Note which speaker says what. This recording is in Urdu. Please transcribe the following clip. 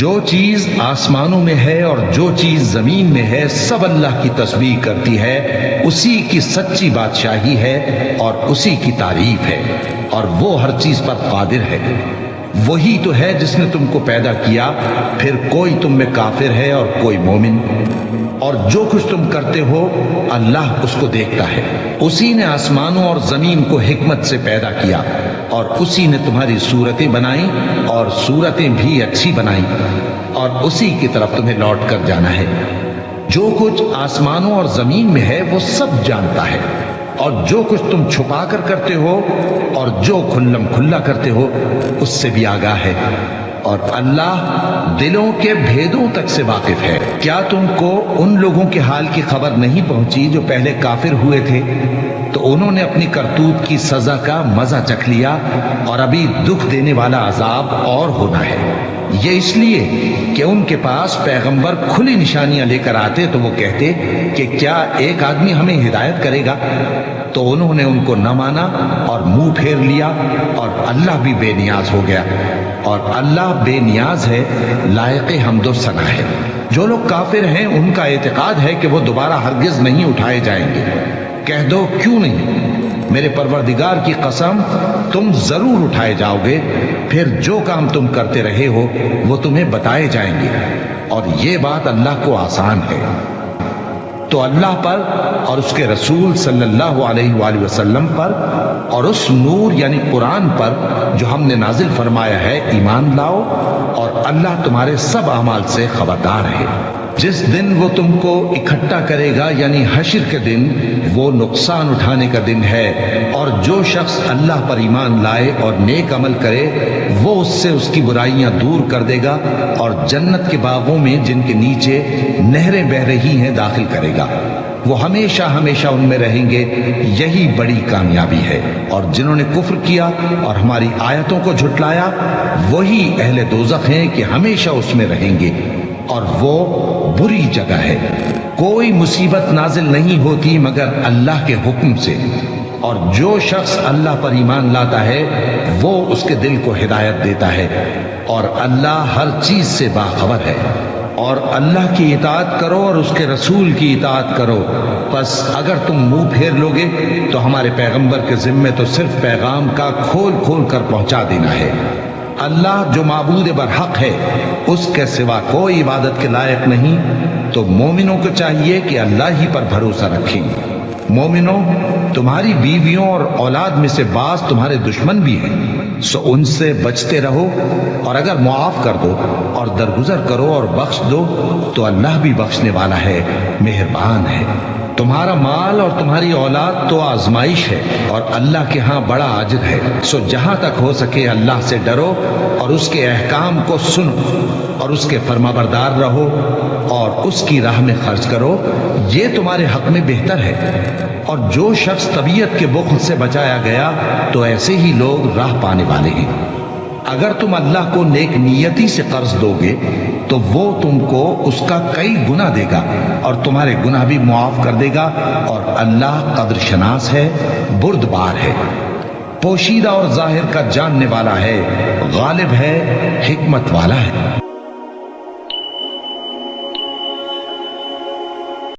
Speaker 1: جو چیز آسمانوں میں ہے اور جو چیز زمین میں ہے سب اللہ کی تسبیح کرتی ہے، اسی کی سچی بادشاہی ہے اور اسی کی تعریف ہے، اور وہ ہر چیز پر قادر ہے۔ وہی تو ہے جس نے تم کو پیدا کیا، پھر کوئی تم میں کافر ہے اور کوئی مومن، اور جو کچھ تم کرتے ہو اللہ اس کو دیکھتا ہے۔ اسی نے آسمانوں اور زمین کو حکمت سے پیدا کیا، اور اسی نے تمہاری صورتیں بنائیں اور صورتیں بھی اچھی بنائیں، اور اسی کی طرف تمہیں لوٹ کر جانا ہے۔ جو کچھ آسمانوں اور زمین میں ہے وہ سب جانتا ہے، اور جو کچھ تم چھپا کر کرتے ہو اور جو کھلم کھلا کرتے ہو اس سے بھی آگاہ ہے، اور اللہ دلوں کے بھیدوں تک سے واقف ہے۔ کیا تم کو ان لوگوں کے حال کی خبر نہیں پہنچی جو پہلے کافر ہوئے تھے؟ تو انہوں نے اپنی کرتوت کی سزا کا مزہ چکھ لیا، اور ابھی دکھ دینے والا عذاب اور ہونا ہے۔ یہ اس لیے کہ ان کے پاس پیغمبر کھلی نشانیاں لے کر آتے تو وہ کہتے کہ کیا ایک آدمی ہمیں ہدایت کرے گا؟ تو انہوں نے ان کو نہ مانا اور منہ پھیر لیا، اور اللہ بھی بے نیاز ہو گیا، اور اللہ بے نیاز ہے، لائق حمد و ثنا ہے۔ جو لوگ کافر ہیں ان کا اعتقاد ہے کہ وہ دوبارہ ہرگز نہیں اٹھائے جائیں گے۔ کہہ دو کیوں نہیں؟ میرے پروردگار کی قسم تم ضرور اٹھائے جاؤ گے، پھر جو کام تم کرتے رہے ہو وہ تمہیں بتائے جائیں گے، اور یہ بات اللہ کو آسان ہے۔ تو اللہ پر اور اس کے رسول صلی اللہ علیہ وآلہ وسلم پر اور اس نور یعنی قرآن پر جو ہم نے نازل فرمایا ہے ایمان لاؤ، اور اللہ تمہارے سب اعمال سے خبردار ہے۔ جس دن وہ تم کو اکٹھا کرے گا یعنی حشر کے دن، وہ نقصان اٹھانے کا دن ہے، اور جو شخص اللہ پر ایمان لائے اور نیک عمل کرے وہ اس سے اس کی برائیاں دور کر دے گا، اور جنت کے باغوں میں جن کے نیچے نہریں بہہ رہی ہیں داخل کرے گا۔ وہ ہمیشہ ہمیشہ ان میں رہیں گے، یہی بڑی کامیابی ہے۔ اور جنہوں نے کفر کیا اور ہماری آیتوں کو جھٹلایا وہی اہل دوزخ ہیں کہ ہمیشہ اس میں رہیں گے، اور وہ بری جگہ ہے۔ کوئی مصیبت نازل نہیں ہوتی مگر اللہ کے حکم سے، اور جو شخص اللہ پر ایمان لاتا ہے وہ اس کے دل کو ہدایت دیتا ہے، اور اللہ ہر چیز سے باخبر ہے۔ اور اللہ کی اطاعت کرو اور اس کے رسول کی اطاعت کرو، پس اگر تم منہ پھیر لوگے تو ہمارے پیغمبر کے ذمے تو صرف پیغام کا کھول کھول کر پہنچا دینا ہے۔ اللہ جو معبود برحق ہے اس کے سوا کوئی عبادت کے لائق نہیں، تو مومنوں کو چاہیے کہ اللہ ہی پر بھروسہ رکھیں۔ مومنوں، تمہاری بیویوں اور اولاد میں سے بعض تمہارے دشمن بھی ہیں، سو ان سے بچتے رہو، اور اگر معاف کر دو اور درگزر کرو اور بخش دو تو اللہ بھی بخشنے والا ہے، مہربان ہے۔ تمہارا مال اور تمہاری اولاد تو آزمائش ہے، اور اللہ کے ہاں بڑا اجر ہے، سو جہاں تک ہو سکے اللہ سے ڈرو اور اس کے احکام کو سنو اور اس کے فرمانبردار رہو اور اس کی راہ میں خرچ کرو، یہ تمہارے حق میں بہتر ہے۔ اور جو شخص طبیعت کے بخل سے بچایا گیا تو ایسے ہی لوگ راہ پانے والے ہیں۔ اگر تم اللہ کو نیک نیتی سے قرض دو گے تو وہ تم کو اس کا کئی گنا دے گا اور تمہارے گناہ بھی معاف کر دے گا، اور اللہ قدر شناس ہے، بردبار ہے، پوشیدہ اور ظاہر کا جاننے والا ہے، غالب ہے، حکمت والا ہے۔